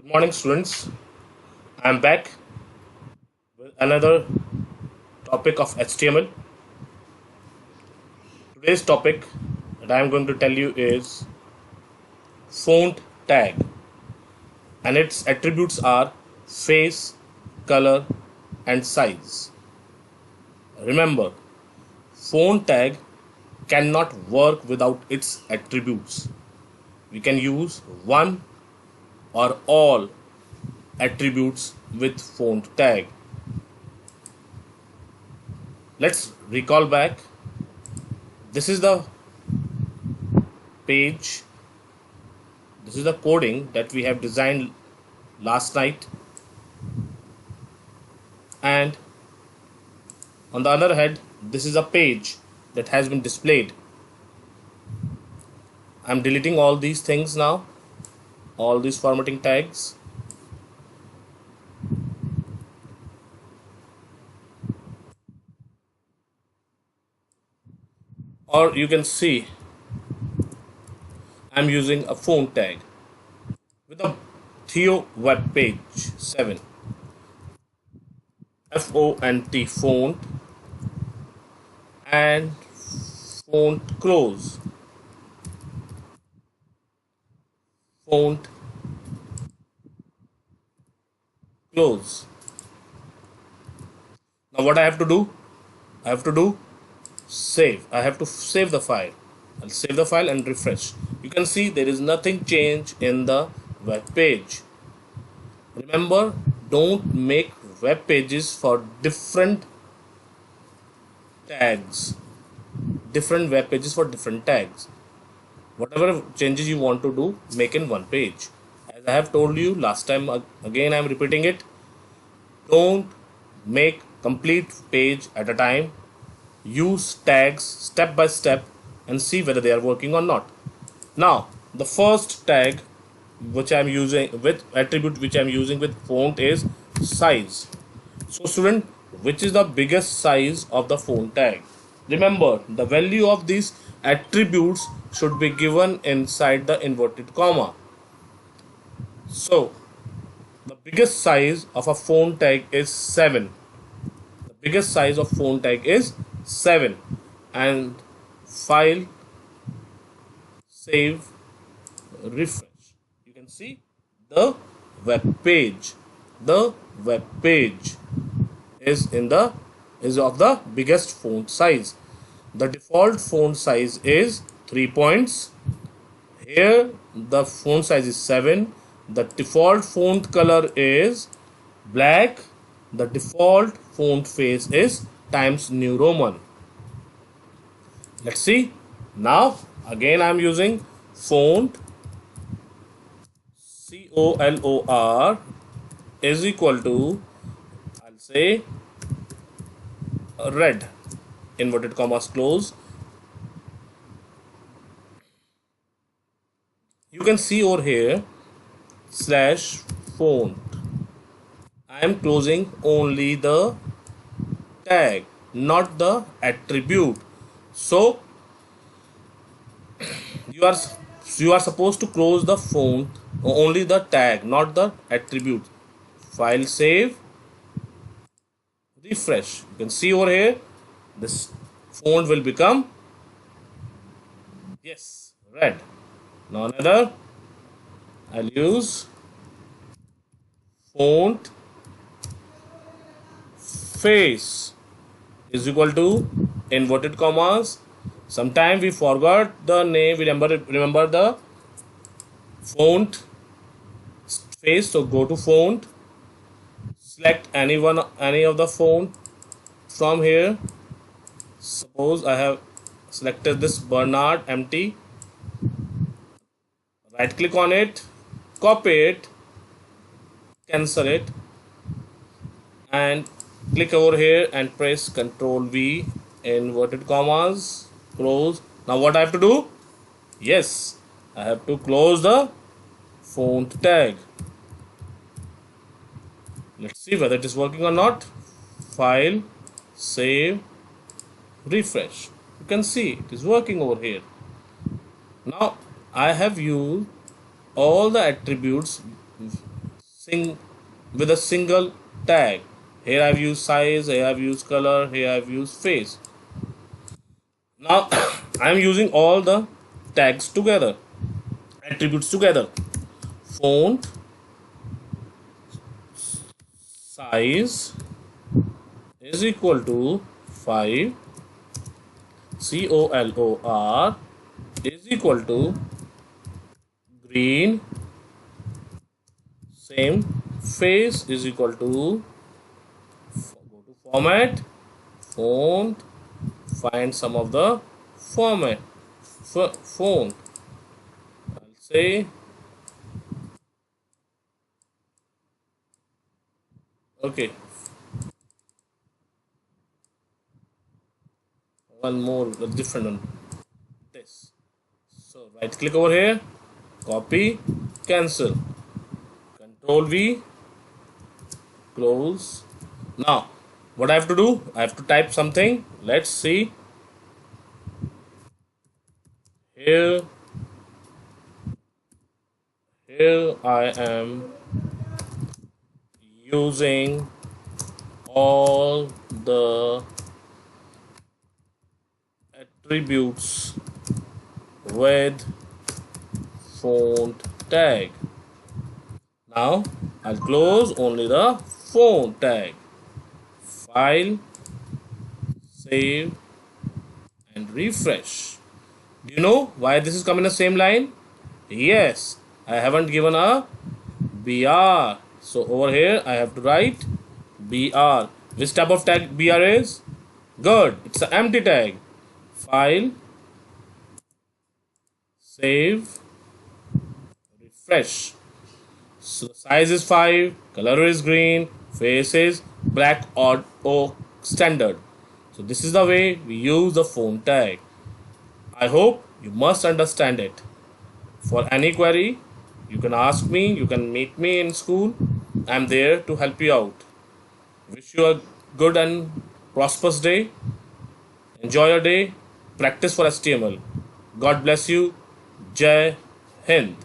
Good morning, students. I am back with another topic of HTML. Today's topic that I am going to tell you is font tag, and its attributes are face, color, and size. Remember, font tag cannot work without its attributes. We can use one or all attributes with font tag. Let's recall back. This is the page. This is the coding that we have designed last night, and on the other hand, this is a page that has been displayed. I'm deleting all these things now, all these formatting tags. Or you can see I'm using a font tag with a THeo web page 7 font font and font font close. Now what I have to do? I have to do save. I have to save the file. I'll save the file and refresh. You can see there is nothing changed in the web page. Remember, don't make web pages for different tags, different web pages for different tags. Whatever changes you want to do, make in one page. As I have told you last time, again I am repeating it. Don't make complete page at a time. Use tags step by step and see whether they are working or not. Now, the first tag which I am using with attribute which I am using with font is size. So student, which is the biggest size of the font tag? Remember, the value of these attributes should be given inside the inverted comma. So the biggest size of a font tag is 7. The biggest size of font tag is 7. And file, save, refresh. You can see the web page. The web page is of the biggest font size. The default font size is 3 points. Here the font size is 7. The default font color is black. The default font face is Times New Roman. Let's see. Now again I am using font color is equal to, I'll say, red, inverted commas close. You can see over here slash font. I am closing only the tag, not the attribute. So you are supposed to close the font, only the tag, not the attribute. File, save, refresh. You can see over here this font will become, yes, red. Now another, I'll use font face is equal to inverted commas. Sometime we forgot the name. We remember the font face. So go to font, select any of the font from here. Suppose I have selected this Bernard empty. Right click on it, copy it, cancel it, and click over here and press Ctrl V, inverted commas, close. Now what I have to do? Yes, I have to close the font tag. Let's see whether it is working or not. File, save, refresh. You can see it is working over here. Now I have used all the attributes sing with a single tag. Here I've used size, here I've used color, here I've used face. Now I'm using all the tags together, attributes together. Font, size is equal to 5, color is equal to green, same, face is equal to, go to format, font, find some of the format, font, I'll say, okay, one more, a different one, this. So right click over here, copy, cancel, Control V, close. Now what I have to do, I have to type something. Let's see. Here I am using all the attributes with font tag. Now I'll close only the font tag. File, save, and refresh. Do you know why this is coming in the same line? Yes, I haven't given a BR. So over here I have to write BR. Which type of tag BR is? Good, it's an empty tag. File, save, refresh. So the size is 5, color is green, face is black or oak standard. So this is the way we use the font tag. I hope you must understand it. For any query, you can ask me, you can meet me in school. I'm there to help you out. Wish you a good and prosperous day. Enjoy your day. Practice for HTML. God bless you. Jai Hind.